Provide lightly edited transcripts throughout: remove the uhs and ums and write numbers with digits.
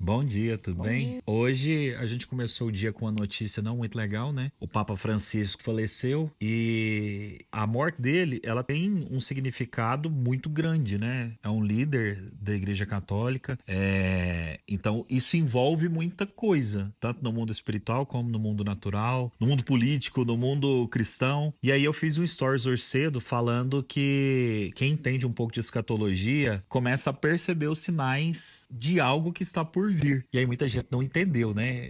Bom dia, tudo Bom bem? dia. Hoje a gente começou o dia com uma notícia não muito legal, né? O Papa Francisco faleceu e a morte dele, ela tem um significado muito grande, né? É um líder da Igreja Católica, então isso envolve muita coisa, tanto no mundo espiritual como no mundo natural, no mundo político, no mundo cristão. E aí eu fiz um stories hoje cedo falando que quem entende um pouco de escatologia começa a perceber os sinais de algo que está por vir. E aí muita gente não entendeu, né?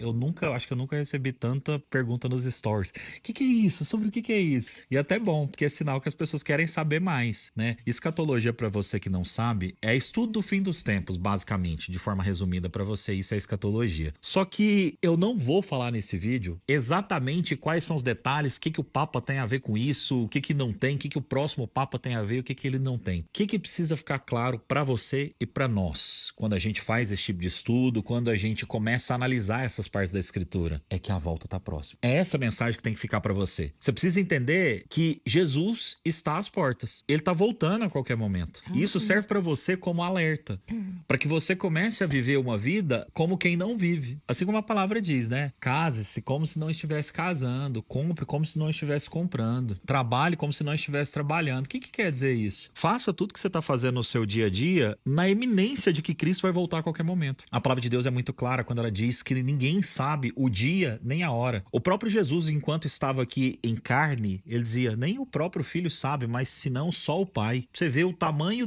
Acho que eu nunca recebi tanta pergunta nos stories. O que é isso? Sobre o que é isso? E até bom, porque é sinal que as pessoas querem saber mais, né? Escatologia, para você que não sabe, é estudo do fim dos tempos, basicamente, de forma resumida para você, isso é escatologia. Só que eu não vou falar nesse vídeo exatamente quais são os detalhes, o que o Papa tem a ver com isso, o que não tem, o que o próximo Papa tem a ver, o que ele não tem. O que precisa ficar claro para você e para nós quando a gente faz esse tipo de estudo, quando a gente começa a analisar essas partes da escritura? É que a volta tá próxima. É essa mensagem que tem que ficar para você. Você precisa entender que Jesus está às portas. Ele tá voltando a qualquer momento. E isso serve para você como alerta, para que você comece a viver uma vida como quem não vive. Assim como a palavra diz, né? Case-se como se não estivesse casando, compre como se não estivesse comprando, trabalhe como se não estivesse trabalhando. O que quer dizer isso? Faça tudo que você está fazendo no seu dia a dia na iminência de que Cristo vai voltar a qualquer momento. A palavra de Deus é muito clara quando ela diz que ninguém sabe o dia nem a hora. O próprio Jesus, enquanto estava aqui em carne, ele dizia: nem o próprio filho sabe, mas senão só o pai. Você vê o tamanho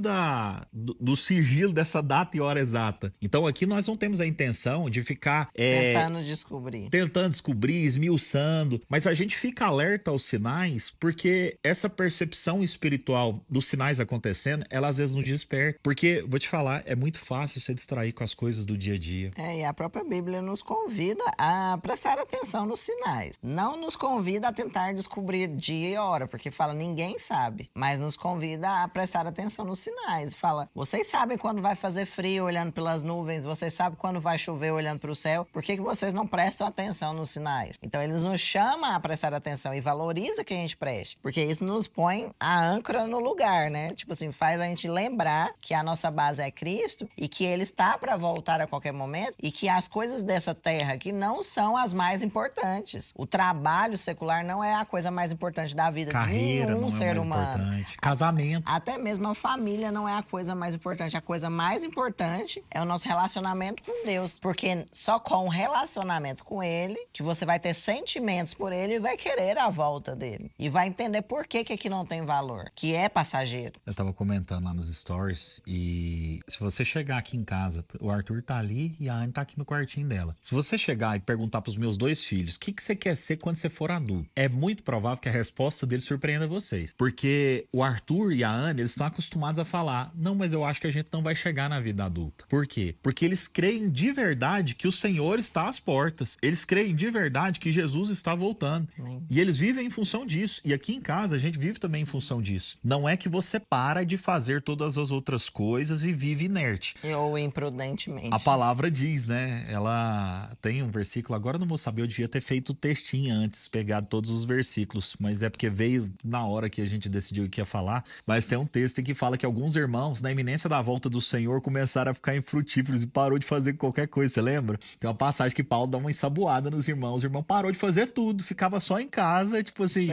do sigilo dessa data e hora exata. Então aqui nós não temos a intenção de ficar Tentando descobrir. tentando descobrir, esmiuçando, mas a gente fica alerta aos sinais porque essa percepção espiritual dos sinais acontecendo, ela às vezes nos desperta. Porque, vou te falar, é muito fácil se distrair com as coisas do dia a dia. E a própria Bíblia nos convida a prestar atenção nos sinais. Não nos convida a tentar descobrir dia e hora, porque fala ninguém sabe, mas nos convida a prestar atenção nos sinais. Fala, vocês sabem quando vai fazer frio olhando pelas nuvens, vocês sabem quando vai chover olhando para o céu, por que vocês não prestam atenção nos sinais? Então eles nos chamam a prestar atenção e valoriza que a gente preste, porque isso nos põe a âncora no lugar, né? Tipo assim, faz a gente lembrar que a nossa base é Cristo e que ele está para voltar a qualquer momento e que as coisas dessa terra aqui não são as mais importantes. O trabalho secular não é a coisa mais importante da vida de Carreira nenhum não é o ser mais humano. importante. Casamento. Até mesmo a família não é a coisa mais importante. A coisa mais importante é o nosso relacionamento com Deus, porque só com o relacionamento com Ele que você vai ter sentimentos por Ele e vai querer a volta dele. E vai entender por que aqui não tem valor, que é passageiro. Eu tava comentando lá nos stories e se você chegar aqui em casa, o Arthur tá ali e a Anne tá aqui no quartinho dela. Se você chegar e perguntar pros meus dois filhos, o que você quer ser quando você for adulto? É muito provável que a resposta deles surpreenda vocês. Porque o Arthur e a Anne, eles estão acostumados a falar: não, mas eu acho que a gente não vai chegar na vida adulta. Por quê? Porque eles creem de verdade que o Senhor está às portas. Eles creem de verdade que Jesus está voltando. E eles vivem em função disso. E aqui em casa a gente vive também em função disso. Não é que você para de fazer todas as outras coisas e vive inerte. Ou imprudentemente. A palavra diz, né? Ela tem um versículo, agora eu não vou saber, eu devia ter feito o textinho antes, pegado todos os versículos, mas é porque veio na hora que a gente decidiu o que ia falar. Mas tem um texto em que fala que alguns irmãos, na iminência da volta do Senhor, começaram a ficar infrutíferos e parou de fazer qualquer coisa, você lembra? Tem uma passagem que Paulo dá uma ensaboada nos irmãos, o irmão parou de fazer tudo, ficava só em casa, tipo assim,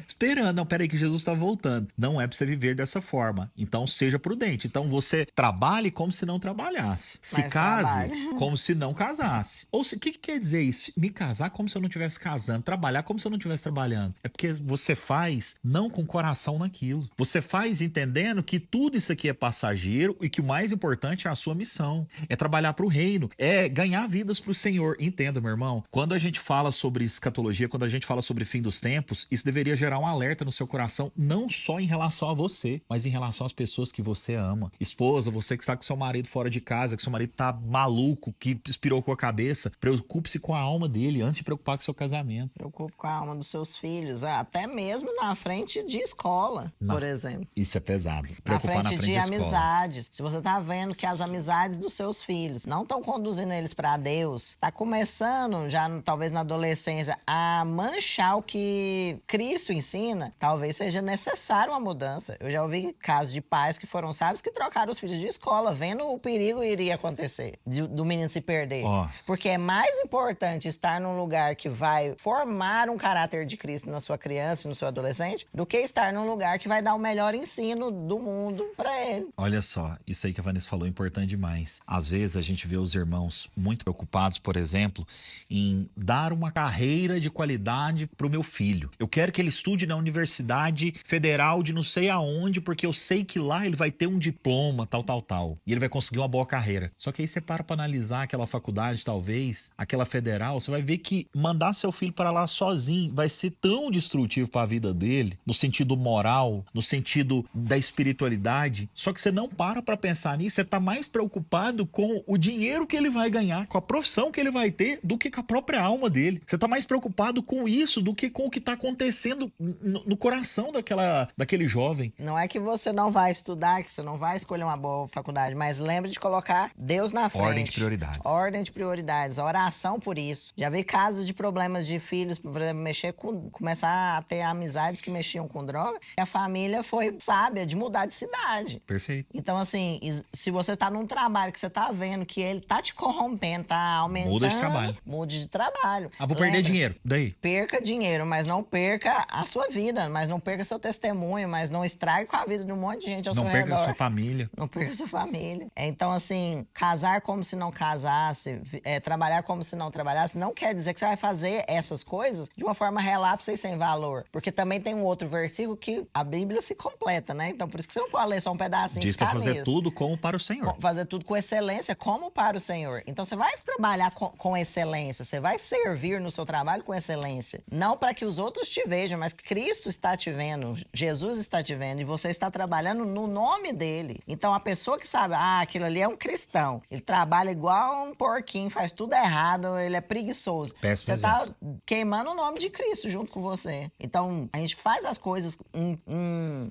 esperando. Não, peraí que Jesus tá voltando. Não é pra você viver dessa forma. Então seja prudente. Então você trabalhe como se não trabalhasse. Se Mas case trabalha. como se não casasse. Ou o que quer dizer isso? Me casar como se eu não estivesse casando, trabalhar como se eu não estivesse trabalhando. É porque você faz não com coração naquilo. Você faz entendendo que tudo isso aqui é passageiro e que o mais importante é a sua missão. É trabalhar pro reino, é ganhar vidas pro Senhor. Entenda, meu irmão, quando a gente fala sobre escatologia, quando a gente fala sobre fim dos tempos, isso deveria gerar um alerta no seu coração, não só em relação a você, mas em relação às pessoas que você ama. Esposa, você que está com seu marido fora de casa, que seu marido tá maluco, que expirou com a cabeça, preocupe-se com a alma dele antes de preocupar com o seu casamento. Preocupe com a alma dos seus filhos, até mesmo na frente de escola, por exemplo. Isso é pesado. Na Preocupar frente, na frente de escola. amizades. Se você tá vendo que as amizades dos seus filhos não estão conduzindo eles para Deus, tá começando já talvez na adolescência a manchar o que Cristo ensina, talvez seja necessário uma mudança. Eu já ouvi casos de pais que foram sábios que trocaram os filhos de escola, vendo o perigo iria acontecer. do menino se perder. Ó. Porque é mais importante estar num lugar que vai formar um caráter de Cristo na sua criança e no seu adolescente, do que estar num lugar que vai dar o melhor ensino do mundo pra ele. Olha só, isso aí que a Vanessa falou é importante demais. Às vezes a gente vê os irmãos muito preocupados, por exemplo, em dar uma carreira de qualidade pro meu filho. Eu quero que ele estude na Universidade Federal de não sei aonde, porque eu sei que lá ele vai ter um diploma, tal. E ele vai conseguir uma boa carreira. Só que aí você para analisar aquela faculdade, talvez, aquela federal, você vai ver que mandar seu filho para lá sozinho vai ser tão destrutivo para a vida dele, no sentido moral, no sentido da espiritualidade. Só que você não para pensar nisso, você tá mais preocupado com o dinheiro que ele vai ganhar, com a profissão que ele vai ter, do que com a própria alma dele. Você tá mais preocupado com isso do que com o que tá acontecendo no coração daquele jovem. Não é que você não vai estudar, que você não vai escolher uma boa faculdade, mas lembre de colocar Deus na frente. Ordem de prioridades. Ordem de prioridades, oração por isso. Já vi casos de problemas de filhos, começar a ter amizades que mexiam com droga, e a família foi sábia de mudar de cidade. Perfeito. Então, assim, se você tá num trabalho que você tá vendo que ele tá te corrompendo, tá aumentando... Muda de trabalho. Mude de trabalho. Ah, vou perder dinheiro. Daí? Perca dinheiro, mas não perca a sua vida, mas não perca seu testemunho, mas não estrague com a vida de um monte de gente ao seu redor. Não perca a sua família. Não perca a sua família. Então, assim, casar como se não casasse, trabalhar como se não trabalhasse, não quer dizer que você vai fazer essas coisas de uma forma relapsa e sem valor. Porque também tem um outro versículo que a Bíblia se completa, né? Então, por isso que você não pode ler só um pedacinho. Diz pra fazer tudo como para o Senhor. Fazer tudo com excelência, como para o Senhor. Então, você vai trabalhar com excelência, você vai servir no seu trabalho com excelência. Não para que os outros te vejam, mas que Cristo está te vendo, Jesus está te vendo, e você está trabalhando no nome dele. Então, a pessoa que sabe, aquilo ali é um cristão, ele trabalha igual um porquinho, faz tudo errado, ele é preguiçoso. Péssimo Você está queimando o nome de Cristo junto com você. Então, a gente faz as coisas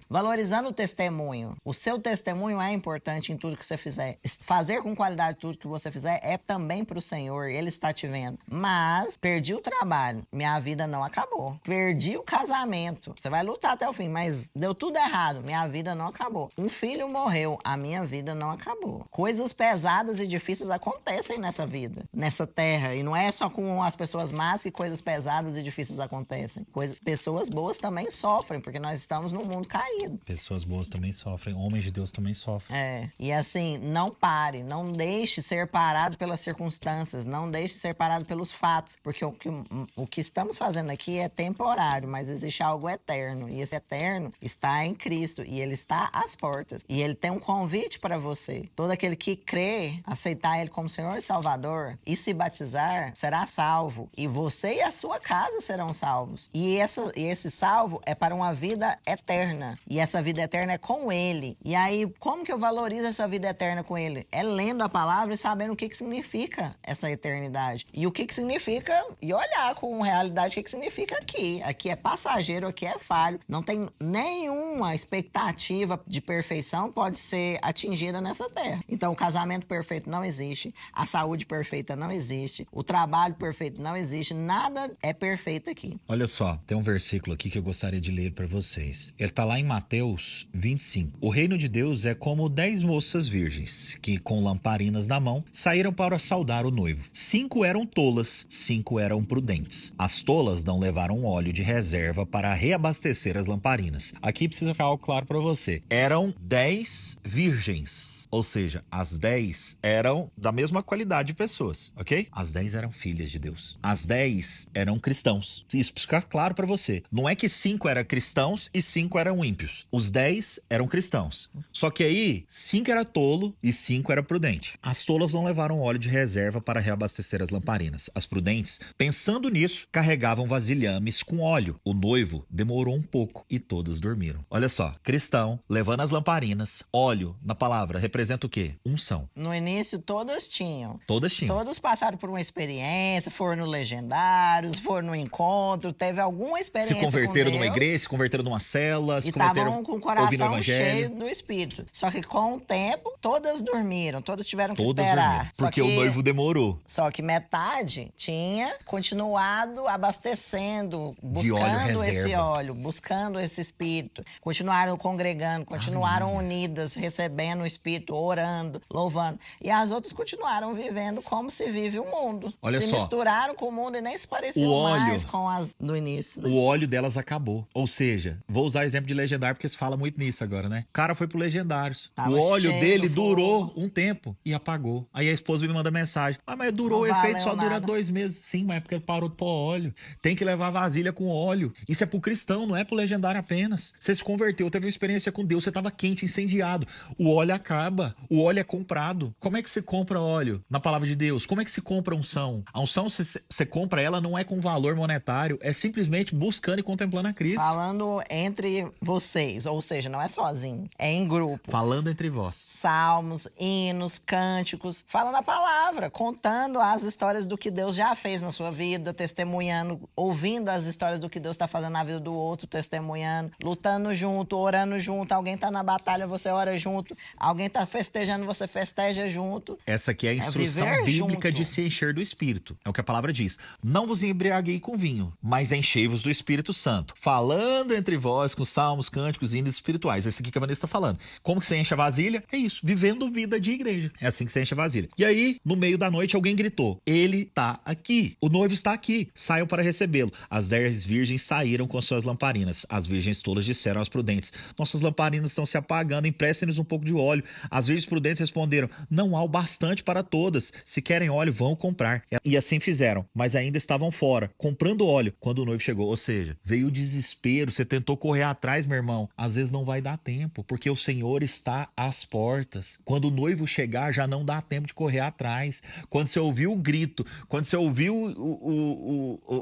valorizando o testemunho. O seu testemunho é importante em tudo que você fizer. Fazer com qualidade tudo que você fizer é também para o Senhor, ele está te vendo. Mas, perdi o trabalho, minha vida não acabou. Perdi o casamento, você vai lutar até o fim, mas deu tudo errado, minha vida não acabou. Um filho morreu, a minha vida não acabou. Coisas pesadas e difíceis acontecem nessa vida, nessa terra, e não é só com as pessoas más que coisas pesadas e difíceis acontecem. Pessoas boas também sofrem, porque nós estamos num mundo caído. Pessoas boas também sofrem, homens de Deus também sofrem. E assim, não pare, não deixe ser parado pelas circunstâncias, não deixe ser parado pelos fatos, porque o que estamos fazendo aqui é temporário, mas existe algo eterno, e esse eterno está em Cristo, e ele está às portas, e ele tem um convite para você. Todo aquele que crê, aceitar ele como Senhor e Salvador e se batizar, será salvo, e você e a sua casa serão salvos. E esse salvo é para uma vida eterna, e essa vida eterna é com ele. E aí, como que eu valorizo essa vida eterna com ele? É lendo a palavra e sabendo o que significa essa eternidade, e o que significa, e olhar com realidade o que significa aqui. Aqui é passageiro, aqui é falho, não tem nenhuma expectativa de perfeição pode ser atingida nessa terra. Então, o casamento perfeito não existe, a saúde perfeita não existe, o trabalho perfeito não existe, nada é perfeito aqui. Olha só, tem um versículo aqui que eu gostaria de ler para vocês. Ele tá lá em Mateus 25. O reino de Deus é como 10 moças virgens, que com lamparinas na mão, saíram para saudar o noivo. 5 eram tolas, 5 eram prudentes. As tolas não levaram óleo de reserva para reabastecer as lamparinas. Aqui precisa ficar algo claro para você. Eram 10 virgens. Ou seja, as 10 eram da mesma qualidade de pessoas, ok? As 10 eram filhas de Deus. As 10 eram cristãos. Isso precisa ficar claro pra você. Não é que 5 eram cristãos e 5 eram ímpios. Os 10 eram cristãos. Só que aí, 5 era tolo e 5 era prudente. As tolas não levaram óleo de reserva para reabastecer as lamparinas. As prudentes, pensando nisso, carregavam vasilhames com óleo. O noivo demorou um pouco e todas dormiram. Olha só, cristão, levando as lamparinas, óleo, na palavra, representa o quê? Unção. No início, todas tinham. Todas tinham. Todos passaram por uma experiência, foram no Legendários, foram no encontro, teve alguma experiência se converteram com numa Deus, igreja, se converteram numa célula, se e converteram estavam com o ouvindo o coração evangelho. cheio do Espírito. Só que com o tempo, todas dormiram, todas tiveram que Todas esperar. dormiram, porque o noivo demorou. Só que metade tinha continuado abastecendo, De óleo buscando esse reserva. óleo, buscando esse Espírito. Continuaram congregando, continuaram unidas, recebendo o Espírito. junto, orando, louvando. E as outras continuaram vivendo como se vive o mundo. Olha se só. misturaram com o mundo e nem se pareciam O óleo- mais com as do início. Né? O óleo delas acabou. Ou seja, vou usar exemplo de Legendário porque se fala muito nisso agora, né? O cara foi pro Legendários. Tava O óleo cheio dele do durou fogo. um tempo e apagou. Aí a esposa me manda mensagem. Ah, mas durou Não o efeito, valeu só dura nada. 2 meses. Sim, mas é porque ele parou de pôr óleo. Tem que levar vasilha com óleo. Isso é pro cristão, não é pro Legendário apenas. Você se converteu, teve uma experiência com Deus, você tava quente, incendiado. O óleo acaba. O óleo é comprado. Como é que se compra óleo na palavra de Deus? Como é que se compra unção? A unção, você compra ela não é com valor monetário, é simplesmente buscando e contemplando a Cristo. Falando entre vocês, ou seja, não é sozinho, é em grupo. Falando entre vós. Salmos, hinos, cânticos, falando a palavra, contando as histórias do que Deus já fez na sua vida, testemunhando, ouvindo as histórias do que Deus está fazendo na vida do outro, testemunhando, lutando junto, orando junto, alguém tá na batalha, você ora junto, alguém tá festejando, você festeja junto. Essa aqui é a instrução viver bíblica junto. de se encher do Espírito. É o que a palavra diz. Não vos embriaguei com vinho, mas enchei-vos do Espírito Santo. Falando entre vós com salmos, cânticos e hinos espirituais. Esse aqui que a Vanessa está falando. Como que você enche a vasilha? É isso, vivendo vida de igreja. É assim que você enche a vasilha. E aí, no meio da noite, alguém gritou: ele tá aqui. O noivo está aqui. Saiam para recebê-lo. As 10 virgens saíram com suas lamparinas. As virgens tolas disseram aos prudentes: nossas lamparinas estão se apagando, emprestem-nos um pouco de óleo. As virgens prudentes responderam: não há o bastante para todas. Se querem óleo, vão comprar. E assim fizeram, mas ainda estavam fora, comprando óleo, quando o noivo chegou. Ou seja, veio o desespero, você tentou correr atrás, meu irmão. Às vezes não vai dar tempo, porque o Senhor está às portas. Quando o noivo chegar, já não dá tempo de correr atrás. Quando você ouviu o grito, quando você ouviu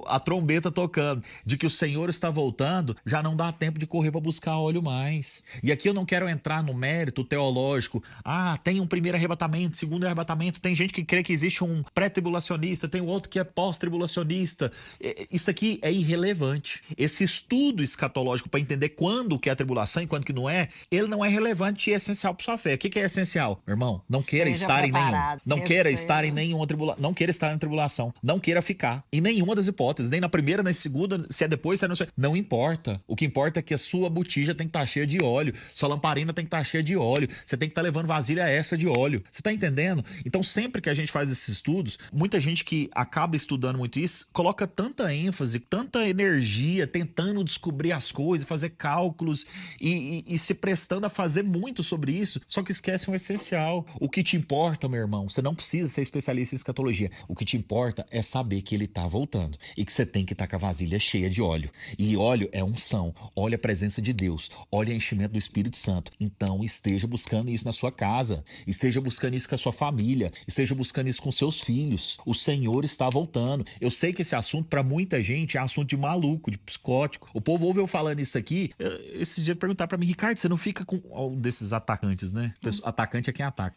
a trombeta tocando de que o Senhor está voltando, já não dá tempo de correr para buscar óleo mais. E aqui eu não quero entrar no mérito teológico. Ah, tem um primeiro arrebatamento, segundo arrebatamento. Tem gente que crê que existe um pré-tribulacionista, tem outro que é pós-tribulacionista. Isso aqui é irrelevante. Esse estudo escatológico para entender quando que é a tribulação e quando que não é, ele não é relevante e é essencial para sua fé. O que é essencial? Meu irmão, não queira Esteja estar em nenhum. preparado, Não queira receba. estar em nenhuma tribulação. Não queira estar em tribulação. Não queira ficar em nenhuma das hipóteses. Nem na primeira, nem na segunda, se é depois, se é não sei. Não importa. O que importa é que a sua botija tem que estar cheia de óleo. Sua lamparina tem que estar cheia de óleo. Você tem que estar levando vasilha extra de óleo. Você tá entendendo? Então, sempre que a gente faz esses estudos, muita gente que acaba estudando muito isso, coloca tanta ênfase, tanta energia, tentando descobrir as coisas, fazer cálculos e se prestando a fazer muito sobre isso, só que esquece o essencial. O que te importa, meu irmão, você não precisa ser especialista em escatologia. O que te importa é saber que ele tá voltando e que você tem que estar com a vasilha cheia de óleo. E óleo é unção, óleo é a presença de Deus, óleo é enchimento do Espírito Santo. Então, esteja buscando isso na sua casa, esteja buscando isso com a sua família, esteja buscando isso com seus filhos. O Senhor está voltando. Eu sei que esse assunto, para muita gente, é assunto de maluco, de psicótico. O povo ouve eu falando isso aqui, esses dias perguntar para mim: Ricardo, você não fica com um desses atacantes, né? Atacante é quem ataca.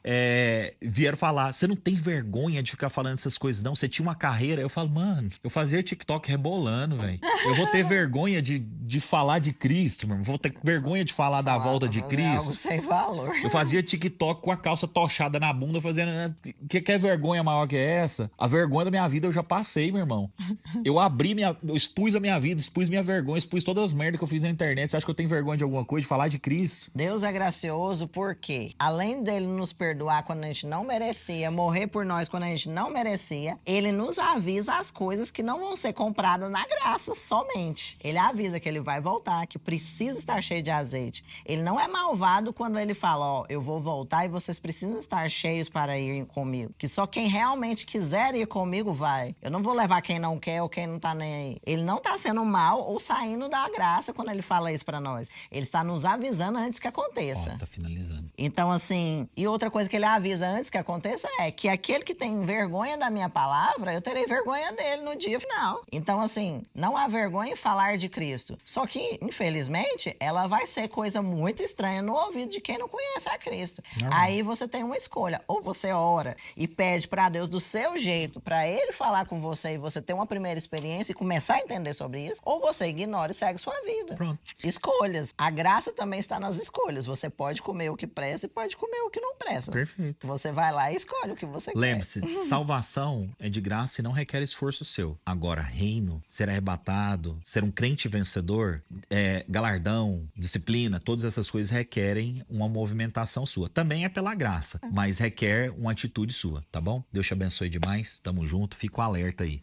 Vieram falar: você não tem vergonha de ficar falando essas coisas, não? Você tinha uma carreira. Eu falo: mano, eu fazia TikTok rebolando, velho. Eu vou ter vergonha de falar de Cristo, mano. Vou ter vergonha de falar da volta de É algo Cristo. sem valor. Eu fazia TikTok com a calça tochada na bunda, fazendo. Que é vergonha maior que essa? A vergonha da minha vida eu já passei, meu irmão. Eu expus a minha vida, expus minha vergonha, expus todas as merdas que eu fiz na internet. Você acha que eu tenho vergonha de alguma coisa, de falar de Cristo? Deus é gracioso porque, além dele nos perdoar quando a gente não merecia, morrer por nós quando a gente não merecia, ele nos avisa as coisas que não vão ser compradas na graça somente. Ele avisa que ele vai voltar, que precisa estar cheio de azeite. Ele não é malvado quando ele fala: ó, eu vou voltar e vocês precisam estar cheios para ir comigo. Que só quem realmente quiser ir comigo vai. Eu não vou levar quem não quer ou quem não tá nem aí. Ele não tá sendo mal ou saindo da graça quando ele fala isso pra nós. Ele está nos avisando antes que aconteça. Tá finalizando. Então, assim, e outra coisa que ele avisa antes que aconteça é que aquele que tem vergonha da minha palavra, eu terei vergonha dele no dia final. Então, assim, não há vergonha em falar de Cristo. Só que, infelizmente, ela vai ser coisa muito estranha no ouvido de quem não conhece a Cristo. Normal. Aí você tem uma escolha. Ou você ora e pede pra Deus do seu jeito, pra ele falar com você e você ter uma primeira experiência e começar a entender sobre isso, ou você ignora e segue sua vida. Pronto. Escolhas. A graça também está nas escolhas. Você pode comer o que presta e pode comer o que não presta. Perfeito. Você vai lá e escolhe o que você quer. Lembre-se, salvação é de graça e não requer esforço seu. Agora, reino, ser arrebatado, ser um crente vencedor, galardão, disciplina, todas essas coisas requerem uma movimentação sua. sua. Também é pela graça, mas requer uma atitude sua, tá bom? Deus te abençoe demais. Tamo junto. Fico alerta aí.